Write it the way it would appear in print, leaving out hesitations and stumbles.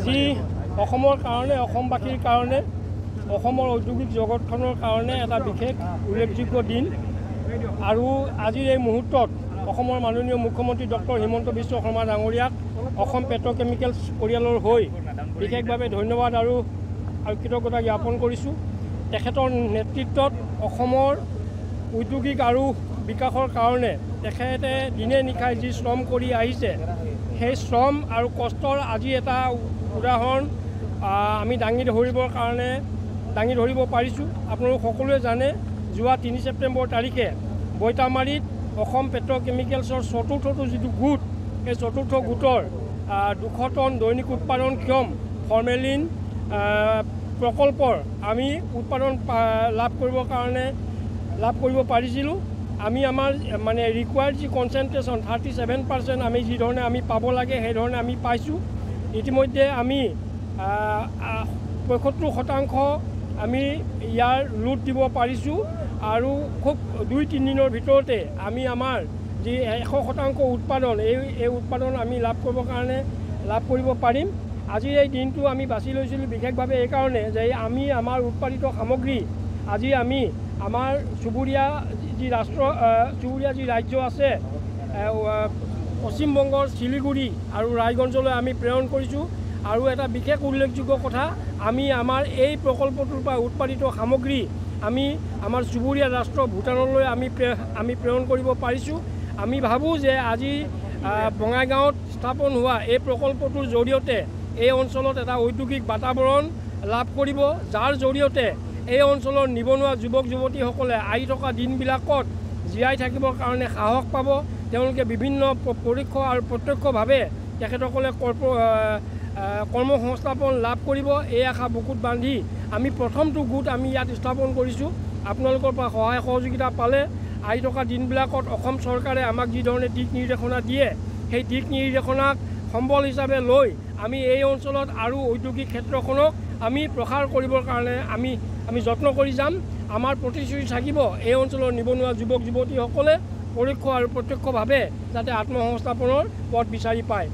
আজি অসমৰ কাৰণে অসমবাসীৰ কাৰণে অসমৰ ঔদ্যোগিক জগতখনৰ কাৰণে এটা বিশেষ উল্লেখযোগ্য দিন আৰু আজিৰ এই মুহূৰ্তত অসমৰ মাননীয় মুখ্যমন্ত্ৰী ডক্টৰ হিমন্ত বিশ্ব শৰ্মা ডাঙৰীয়াক অসম পেট্ৰকেমিকেলছ পৰিয়ালৰ হৈ বিশেষভাৱে ধন্যবাদ আৰু কৃতজ্ঞতা জ্ঞাপন কৰিছোঁ। তেখেতৰ নেতৃত্বত অসমৰ ঔদ্যোগিক আৰু বিকাশৰ কাৰণে তেখেতে দিনে নিশাই যি শ্ৰম কৰি আহিছে সেই শ্ৰম আৰু কষ্টৰ আজি এটা উদাহৰণ আমি দাঙি ধৰিব পাৰিছোঁ। আপোনালোক সকলোৱে জানে যোৱা 3 ছেপ্টেম্বৰ তাৰিখে বৈতামাৰীত অসম পেট্ৰকেমিকেলছৰ চতুৰ্থটো যিটো গোট সেই চতুৰ্থ গোটৰ 200 টন দৈনিক উৎপাদনক্ষম ফৰ্মেলিন প্ৰকল্পৰ আমি উৎপাদন লাভ কৰিব পাৰিছিলোঁ। আমি আমাৰ মানে ৰিকুৱাৰ্ড যি কনচেনট্ৰেশ্যন 37% আমি যি ধৰণে আমি পাব লাগে সেই ধৰণে আমি পাইছোঁ। ইতিমধ্যে আমি 75% আমি ইয়াৰ লোড দিব পাৰিছোঁ আৰু খুব 2-3 দিনৰ ভিতৰতে আমি আমাৰ যি 100% উৎপাদন এই উৎপাদন আমি লাভ কৰিব পাৰিম। আজিৰ এই দিনটো আমি বাছি লৈছিলোঁ বিশেষভাৱে এইকাৰণে যে আমি আমাৰ উৎপাদিত সামগ্ৰী আজি আমি আমাৰ চুবুৰীয়া যি ৰাজ্য আছে পশ্চিমবংগৰ শিলিগুৰি আৰু ৰায়গঞ্জলৈ আমি প্ৰেৰণ কৰিছোঁ। আৰু এটা বিশেষ উল্লেখযোগ্য কথা, আমি আমাৰ এই প্ৰকল্পটোৰ পৰা উৎপাদিত সামগ্ৰী আমি আমাৰ চুবুৰীয়া ৰাষ্ট্ৰ ভূটানলৈ আমি প্ৰেৰণ কৰিব পাৰিছোঁ। আমি ভাবোঁ যে আজি বঙাইগাঁৱত স্থাপন হোৱা এই প্ৰকল্পটোৰ জৰিয়তে এই অঞ্চলত এটা ঔদ্যোগিক বাতাবৰণ লাভ কৰিব, যাৰ জৰিয়তে এই অঞ্চলৰ নিবনুৱা যুৱক যুৱতীসকলে আহি থকা দিনবিলাকত জীয়াই থাকিবৰ কাৰণে সাহস পাব। তেওঁলোকে বিভিন্ন পৰোক্ষ আৰু প্ৰত্যক্ষভাৱে তেখেতসকলে কৰ্মসংস্থাপন লাভ কৰিব। এই আশা বুকুত বান্ধি আমি প্ৰথমটো গোট আমি ইয়াত স্থাপন কৰিছোঁ। আপোনালোকৰ পৰা সহায় সহযোগিতা পালে আহি থকা দিনবিলাকত অসম চৰকাৰে আমাক যি ধৰণে দিক নিৰ্দেশনা দিয়ে সেই দিক নিৰ্দেশনাক সম্বল হিচাপে লৈ আমি এই অঞ্চলত আৰু ঔদ্যোগিক ক্ষেত্ৰখনক আমি প্ৰসাৰ কৰিবৰ কাৰণে আমি যত্ন কৰি যাম। আমাৰ প্ৰতিশ্ৰুতি থাকিব এই অঞ্চলৰ নিবনুৱা যুৱক যুৱতীসকলে পৰোক্ষ আৰু প্ৰত্যক্ষভাৱে যাতে আত্মসংস্থাপনৰ পথ বিচাৰি পায়।